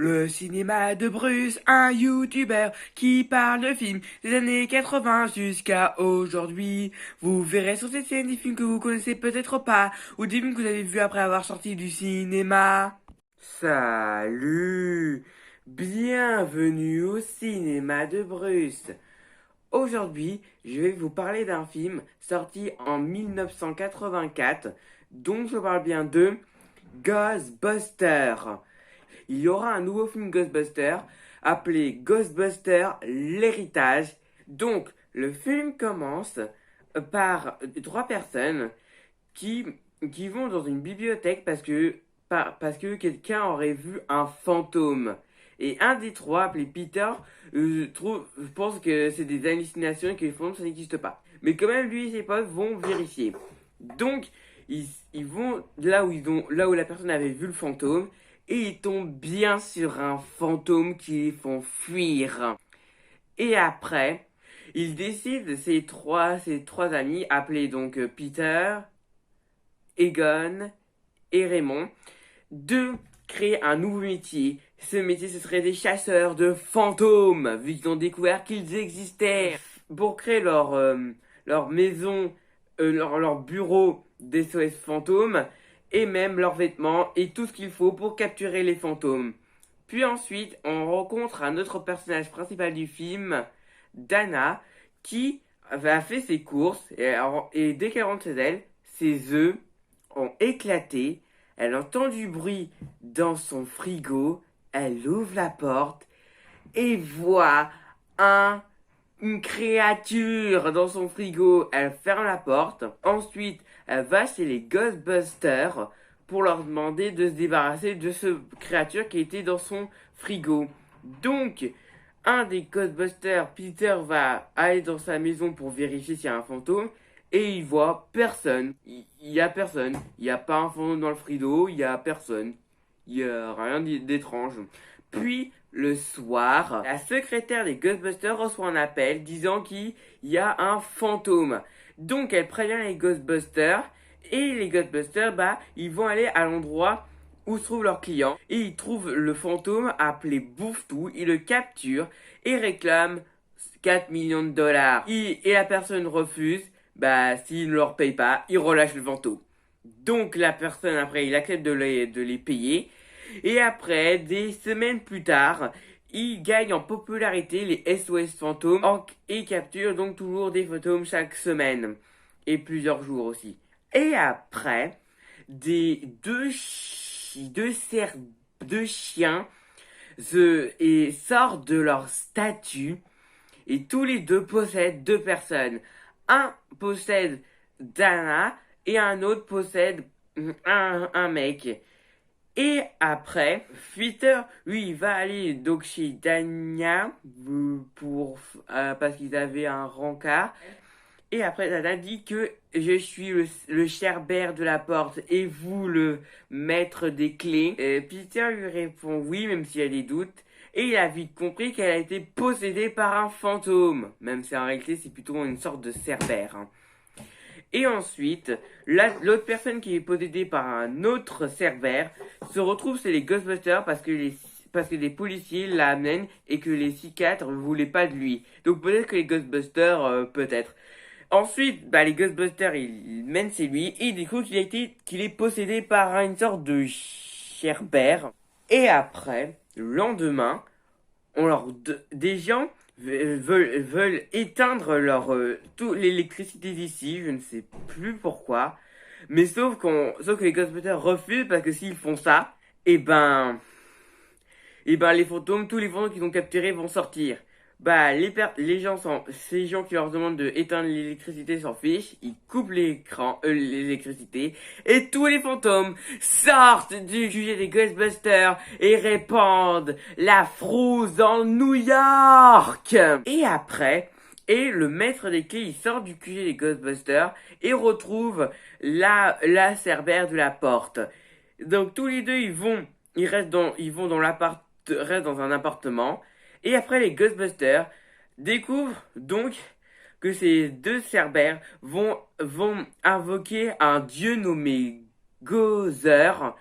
Le cinéma de Bruce, un youtubeur qui parle de films des années 80 jusqu'à aujourd'hui. Vous verrez sur cette scène des films que vous connaissez peut-être pas, ou des films que vous avez vus après avoir sorti du cinéma. Salut! Bienvenue au cinéma de Bruce. Aujourd'hui, je vais vous parler d'un film sorti en 1984, dont je parle bien de Ghostbusters. Il y aura un nouveau film Ghostbusters appelé Ghostbusters l'héritage. Donc, le film commence par trois personnes qui, qui vont dans une bibliothèque parce que quelqu'un aurait vu un fantôme. Et un des trois, appelé Peter, pense que c'est des hallucinations et que les fantômes ça n'existe pas. Mais quand même, lui et ses potes vont vérifier. Donc, ils vont là où la personne avait vu le fantôme et ils tombent bien sur un fantôme qui les font fuir. Et après, ils décident, ces trois amis, appelés donc Peter, Egon et Raymond, de créer un nouveau métier. Ce métier, ce serait des chasseurs de fantômes, vu qu'ils ont découvert qu'ils existaient. Pour créer leur maison, leur bureau d'SOS fantômes, et même leurs vêtements et tout ce qu'il faut pour capturer les fantômes. Puis ensuite, on rencontre un autre personnage principal du film, Dana, qui a fait ses courses, et dès qu'elle rentre chez elle, ses œufs ont éclaté, elle entend du bruit dans son frigo, elle ouvre la porte et voit un, une créature dans son frigo. Elle ferme la porte. Ensuite, elle va chez les Ghostbusters pour leur demander de se débarrasser de ce créature qui était dans son frigo. Donc, un des Ghostbusters, Peter, va aller dans sa maison pour vérifier s'il y a un fantôme. Et il voit personne. Il y a personne. Il n'y a pas un fantôme dans le frigo. Il y a personne. Il y a rien d'étrange. Puis, le soir, la secrétaire des Ghostbusters reçoit un appel disant qu'il y a un fantôme. Donc, elle prévient les Ghostbusters. Et les Ghostbusters, ils vont aller à l'endroit où se trouve leur client. Et ils trouvent le fantôme appelé Bouffe-Tout. Ils le capturent et réclament 4 millions de dollars. Et la personne refuse. S'ils ne leur payent pas, ils relâchent le fantôme. Donc la personne après, il accepte de les payer. Et après, des semaines plus tard, il gagne en popularité les SOS fantômes et capture donc toujours des fantômes chaque semaine. Et plusieurs jours aussi. Et après, deux chiens sortent de leur statue et tous les deux possèdent deux personnes. Un possède Dana et un autre possède un mec. Et après, Peter, lui, il va aller donc chez Dana parce qu'ils avaient un rencard. Et après, Dana dit que je suis le Cerbère de la porte et vous le maître des clés. Et Peter lui répond oui, même s'il y a des doutes. Et il a vite compris qu'elle a été possédée par un fantôme. Même si en réalité c'est plutôt une sorte de Cerbère. Et ensuite, l'autre personne qui est possédée par un autre Cerbère se retrouve chez les Ghostbusters parce que des policiers l'amènent et que les psychiatres ne voulaient pas de lui. Donc peut-être que les Ghostbusters, peut-être. Ensuite, les Ghostbusters, ils mènent chez lui et ils découvrent qu'il est possédé par une sorte de Cerbère. Et après, le lendemain, des gens veulent éteindre toute l'électricité d'ici, je ne sais plus pourquoi. Mais sauf que les Ghostbusters refusent parce que s'ils font ça, tous les fantômes qu'ils ont capturés vont sortir. Ces gens qui leur demandent de éteindre l'électricité s'en fichent, ils coupent l'électricité, et tous les fantômes sortent du QG des Ghostbusters et répandent la frousse dans New York! Et le maître des clés, il sort du QG des Ghostbusters et retrouve la Cerbère de la porte. Donc tous les deux, restent dans un appartement. Et après, les Ghostbusters découvrent donc que ces deux Cerbères vont invoquer un dieu nommé Gozer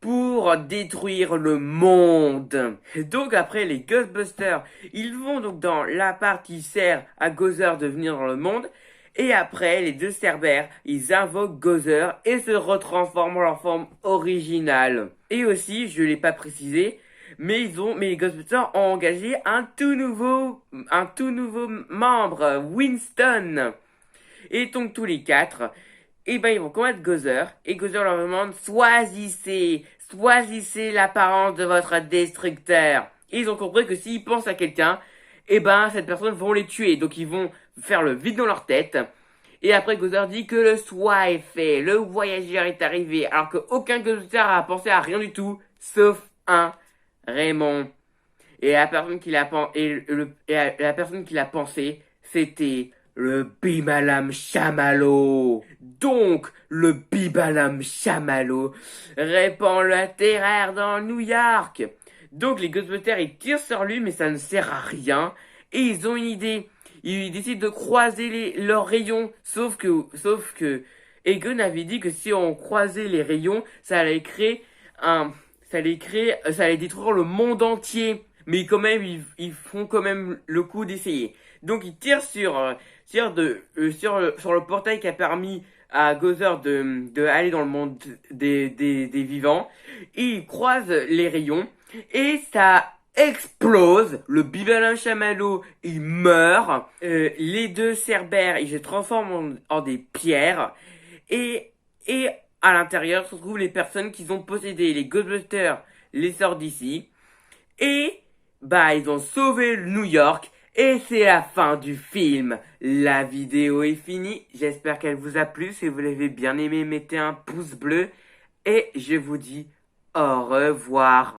pour détruire le monde. Donc après les Ghostbusters, ils vont donc dans l'appart qui sert à Gozer de venir dans le monde. Et après, les deux Cerbères, ils invoquent Gozer et se retransforment en leur forme originale. Et aussi, je l'ai pas précisé, mais les Ghostbusters ont engagé un tout nouveau membre, Winston. Et donc tous les quatre, et ben ils vont combattre Gozer, et Gozer leur demande choisissez l'apparence de votre destructeur. Et ils ont compris que s'ils pensent à quelqu'un, et ben cette personne vont les tuer. Donc ils vont faire le vide dans leur tête. Et après Gozer dit que le choix est fait, le voyageur est arrivé, alors qu'aucun Ghostbuster a pensé à rien du tout, sauf un Raymond. Et la personne qui l'a la personne qui l'a pensé, c'était le Bimalam Chamallow. Donc, le Bimalam Chamallow répand la terreur dans New York. Donc, les Ghostbusters, ils tirent sur lui, mais ça ne sert à rien. Et ils ont une idée. Ils décident de croiser leurs rayons. Sauf que Egon avait dit que si on croisait les rayons, ça allait détruire le monde entier. Mais quand même, ils font quand même le coup d'essayer. Donc ils tirent sur le portail qui a permis à Gozer de aller dans le monde des vivants. Et ils croisent les rayons et ça explose. Le Bibalin Chamallow, il meurt. Les deux Cerbères, ils se transforment en des pierres. Et à l'intérieur se trouvent les personnes qui ont possédé les Ghostbusters, les sortent d'ici. Et bah ils ont sauvé New York. Et c'est la fin du film. La vidéo est finie. J'espère qu'elle vous a plu. Si vous l'avez bien aimé, mettez un pouce bleu. Et je vous dis au revoir.